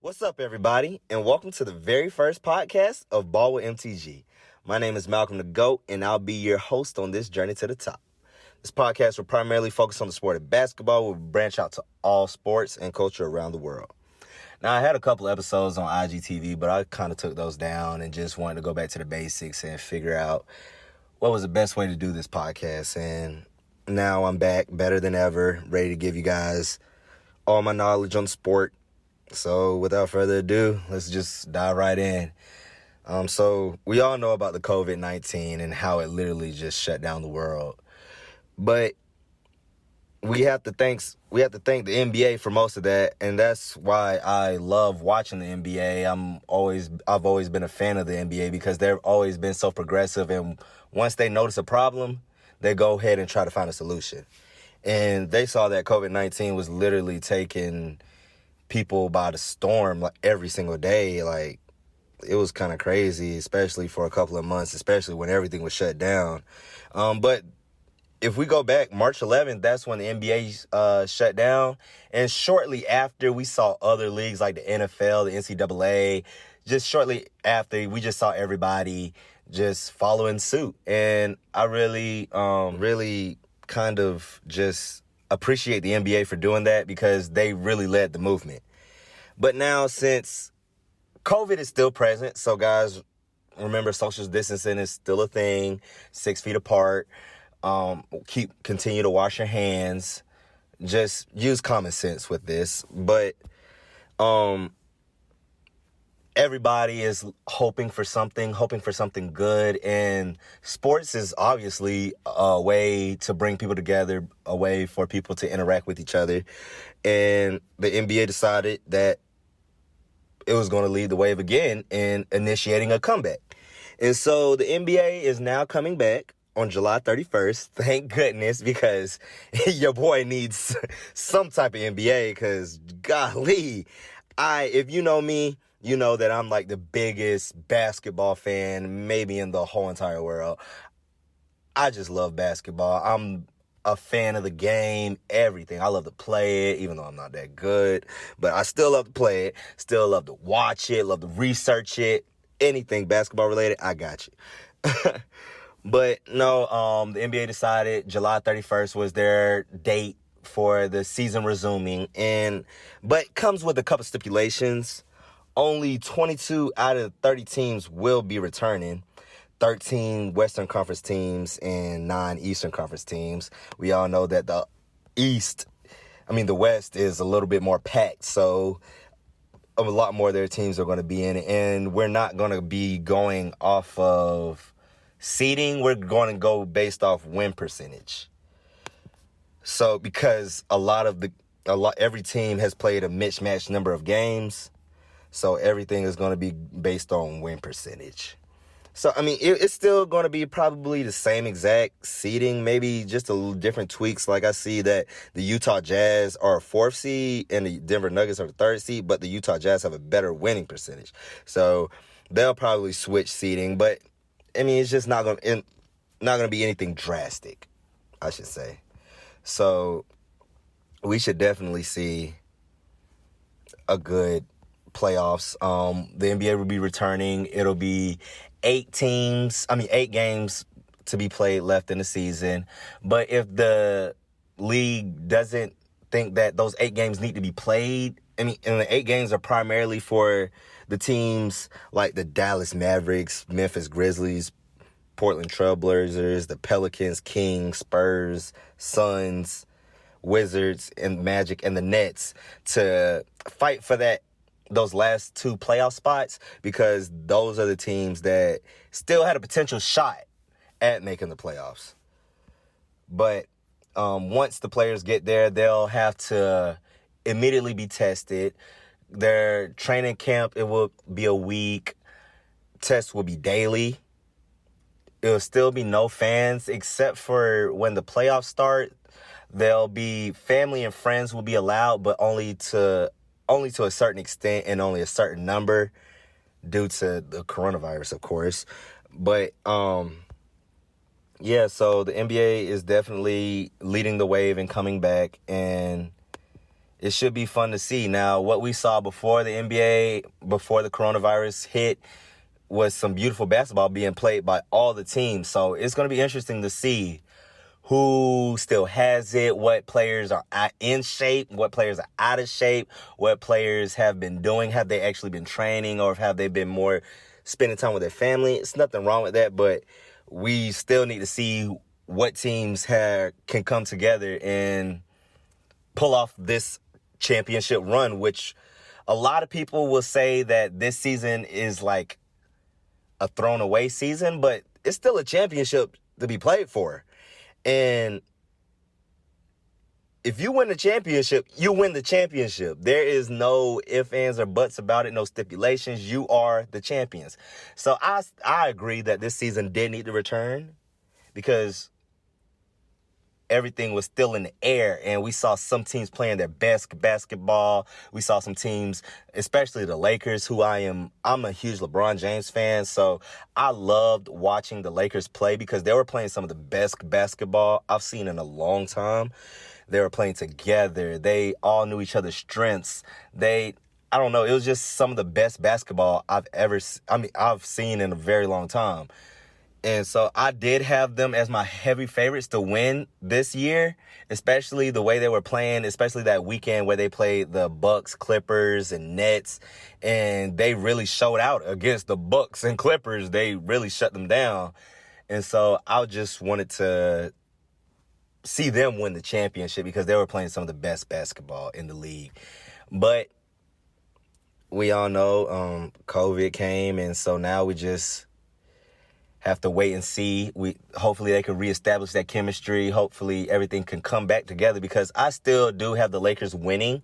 What's up, everybody, and welcome to the very first podcast of Ball with MTG. My name is Malcolm the GOAT, and I'll be your host on this journey to the top. This podcast will primarily focus on the sport of basketball. We'll branch out to all sports and culture around the world. Now, I had a couple episodes on IGTV, but I kind of took those down and just wanted to go back to the basics and figure out what was the best way to do this podcast. And now I'm back, better than ever, ready to give you guys all my knowledge on the sport. So without further ado, let's just dive right in. So we all know about the COVID-19 and how it literally just shut down the world. But we have to thank the NBA for most of that, and that's why I love watching the NBA. I've always been a fan of the NBA because they've always been so progressive, and once they notice a problem, they go ahead and try to find a solution. And they saw that COVID-19 was literally taking people by the storm like every single day. Like, it was kind of crazy, especially for a couple of months, especially when everything was shut down. But if we go back, March 11th, that's when the NBA shut down. And shortly after, we saw other leagues like the NFL, the NCAA. Just shortly after, we just saw everybody just following suit. And I really kind of just appreciate the NBA for doing that because they really led the movement. But now, since COVID is still present, so guys, remember, social distancing is still a thing, 6 feet apart. Continue to wash your hands. Just use common sense with this. But everybody is hoping for something good, and sports is obviously a way to bring people together, a way for people to interact with each other. And the NBA decided that it was going to lead the wave again in initiating a comeback. And so the NBA is now coming back on July 31st. Thank goodness, because your boy needs some type of NBA, because golly, if you know me, you know that I'm like the biggest basketball fan maybe in the whole entire world. I just love basketball. I'm a fan of the game, everything. I love to play it, even though I'm not that good. But I still love to play it, still love to watch it, love to research it. Anything basketball related, I got you. But no, the NBA decided July 31st was their date for the season resuming. But comes with a couple stipulations. Only 22 out of 30 teams will be returning. 13 Western Conference teams and 9 Eastern Conference teams. We all know that the West is a little bit more packed, so a lot more of their teams are going to be in it. And we're not going to be going off of seeding. We're going to go based off win percentage. So because every team has played a mismatched number of games, so everything is going to be based on win percentage. So, it's still going to be probably the same exact seeding, maybe just a little different tweaks. Like, I see that the Utah Jazz are a 4th seed and the Denver Nuggets are the 3rd seed, but the Utah Jazz have a better winning percentage. So they'll probably switch seeding, but it's just not going to be anything drastic, I should say. So we should definitely see a good playoffs. The NBA will be returning. It'll be 8 games to be played left in the season. But if the league doesn't think that those 8 games need to be played, and the 8 games are primarily for the teams like the Dallas Mavericks, Memphis Grizzlies, Portland Trailblazers, the Pelicans, Kings, Spurs, Suns, Wizards, and Magic, and the Nets to fight for those last 2 playoff spots, because those are the teams that still had a potential shot at making the playoffs. But once the players get there, they'll have to immediately be tested. Their training camp, it will be a week. Tests will be daily. It'll still be no fans, except for when the playoffs start. There'll be family and friends will be allowed, but only to a certain extent and only a certain number due to the coronavirus, of course. But yeah, so the NBA is definitely leading the wave and coming back, and it should be fun to see. Now, what we saw before the NBA, before the coronavirus hit, was some beautiful basketball being played by all the teams. So it's going to be interesting to see who still has it, what players are in shape, what players are out of shape, what players have been doing. Have they actually been training, or have they been more spending time with their family? It's nothing wrong with that, but we still need to see what teams can come together and pull off this championship run, which a lot of people will say that this season is like a thrown away season, but it's still a championship to be played for. And if you win the championship, you win the championship. There is no ifs, ands, or buts about it, no stipulations. You are the champions. So I agree that this season did need to return, because everything was still in the air, and we saw some teams playing their best basketball. We saw some teams, especially the Lakers, who I'm a huge LeBron James fan, so I loved watching the Lakers play because they were playing some of the best basketball I've seen in a long time. They were playing together. They all knew each other's strengths. I don't know, it was just some of the best basketball I've seen in a very long time. And so I did have them as my heavy favorites to win this year, especially the way they were playing, especially that weekend where they played the Bucks, Clippers, and Nets. And they really showed out against the Bucks and Clippers. They really shut them down. And so I just wanted to see them win the championship because they were playing some of the best basketball in the league. But we all know COVID came, and so now we just have to wait and see. Hopefully they can reestablish that chemistry. Hopefully everything can come back together, because I still do have the Lakers winning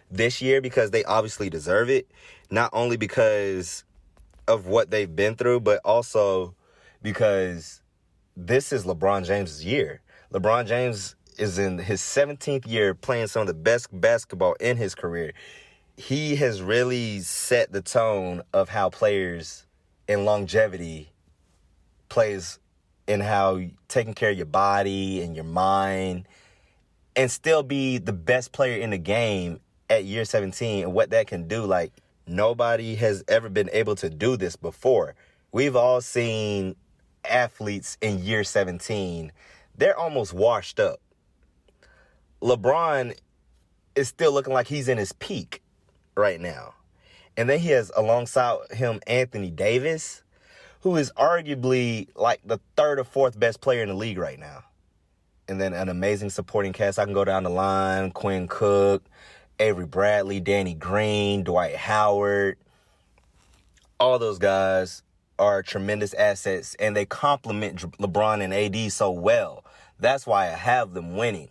this year because they obviously deserve it. Not only because of what they've been through, but also because this is LeBron James' year. LeBron James is in his 17th year playing some of the best basketball in his career. He has really set the tone of how players in longevity plays, in how taking care of your body and your mind and still be the best player in the game at year 17, and what that can do. Like, nobody has ever been able to do this before. We've all seen athletes in year 17. They're almost washed up. LeBron is still looking like he's in his peak right now. And then he has alongside him Anthony Davis, who is arguably like the third or fourth best player in the league right now. And then an amazing supporting cast. I can go down the line: Quinn Cook, Avery Bradley, Danny Green, Dwight Howard. All those guys are tremendous assets, and they complement LeBron and AD so well. That's why I have them winning.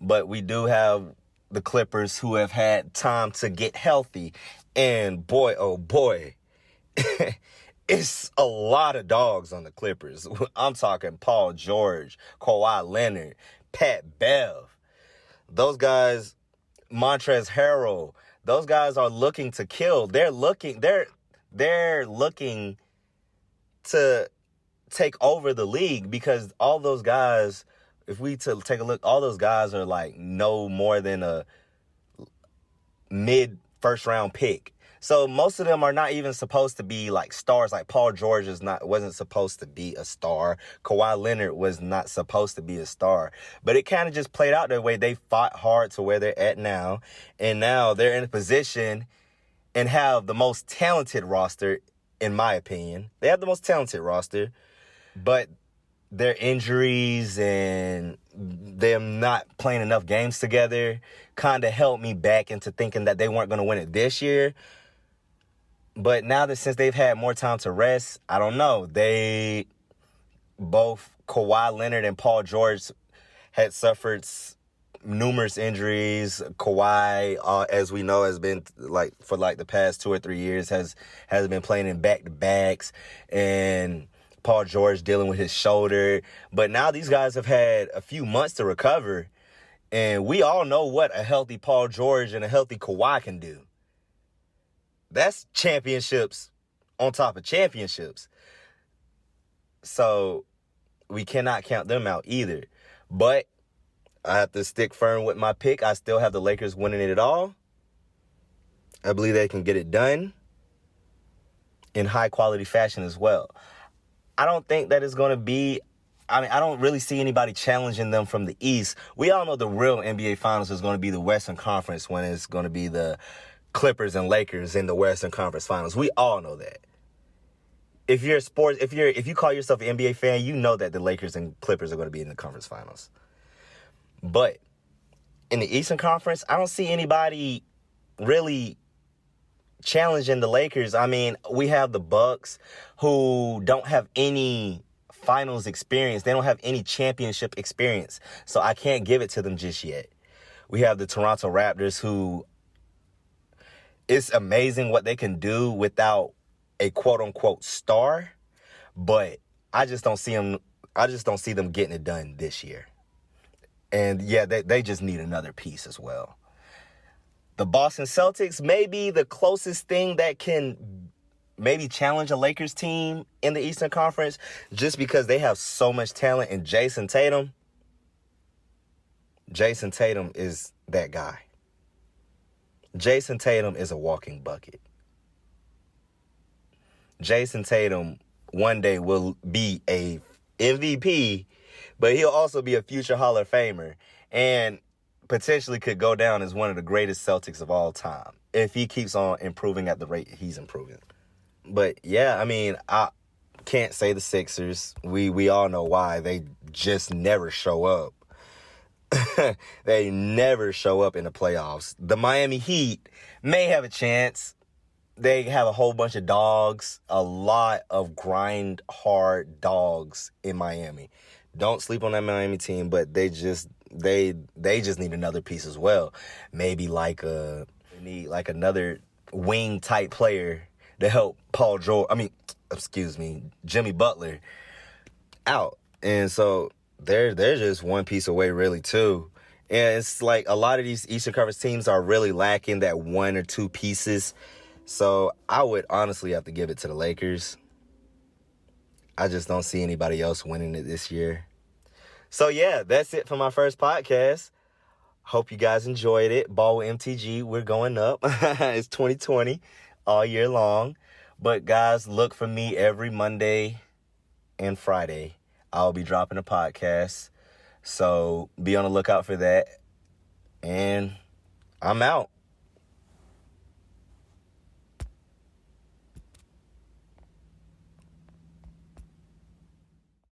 But we do have the Clippers, who have had time to get healthy. And boy, oh boy, it's a lot of dogs on the Clippers. I'm talking Paul George, Kawhi Leonard, Pat Bev. Those guys, Montrezl Harrell, those guys are looking to kill. They're looking to take over the league, because all those guys, if we take a look, all those guys are like no more than a mid first round pick. So most of them are not even supposed to be like stars. Like Paul George wasn't supposed to be a star. Kawhi Leonard was not supposed to be a star. But it kind of just played out that way. They fought hard to where they're at now. And now they're in a position and have the most talented roster, in my opinion. They have the most talented roster. But their injuries and them not playing enough games together kind of held me back into thinking that they weren't going to win it this year. But now that since they've had more time to rest, I don't know. Both Kawhi Leonard and Paul George had suffered numerous injuries. Kawhi, as we know, has been for the past 2 or 3 years has been playing in back-to-backs, and Paul George dealing with his shoulder. But now these guys have had a few months to recover, and we all know what a healthy Paul George and a healthy Kawhi can do. That's championships on top of championships. So we cannot count them out either. But I have to stick firm with my pick. I still have the Lakers winning it all. I believe they can get it done in high quality fashion as well. I don't think that it's going to be, I don't really see anybody challenging them from the East. We all know the real NBA Finals is going to be the Western Conference when it's going to be the Clippers and Lakers in the Western Conference Finals. We all know that. If you call yourself an NBA fan, you know that the Lakers and Clippers are going to be in the conference finals. But in the Eastern Conference, I don't see anybody really challenging the Lakers. I mean, we have the Bucks who don't have any finals experience. They don't have any championship experience. So I can't give it to them just yet. We have the Toronto Raptors who, it's amazing what they can do without a quote unquote star, but I just don't see them getting it done this year. And yeah, they just need another piece as well. The Boston Celtics may be the closest thing that can maybe challenge a Lakers team in the Eastern Conference just because they have so much talent. And Jason Tatum is that guy. Jason Tatum is a walking bucket. Jason Tatum one day will be a MVP, but he'll also be a future Hall of Famer and potentially could go down as one of the greatest Celtics of all time if he keeps on improving at the rate he's improving. But yeah, I mean, I can't say the Sixers. We all know why. They just never show up. They never show up in the playoffs. The Miami Heat may have a chance. They have a whole bunch of dogs, a lot of grind hard dogs in Miami. Don't sleep on that Miami team, but they just need another piece as well. Maybe they need another wing type player to help Jimmy Butler out. And so they're just one piece away really too. And it's like a lot of these Eastern Conference teams are really lacking that one or two pieces. So I would honestly have to give it to the Lakers. I just don't see anybody else winning it this year. So yeah, that's it for my first podcast. Hope you guys enjoyed it. Ball with MTG, we're going up. It's 2020 all year long. But guys, look for me every Monday and Friday. I'll be dropping a podcast. So be on the lookout for that. And I'm out.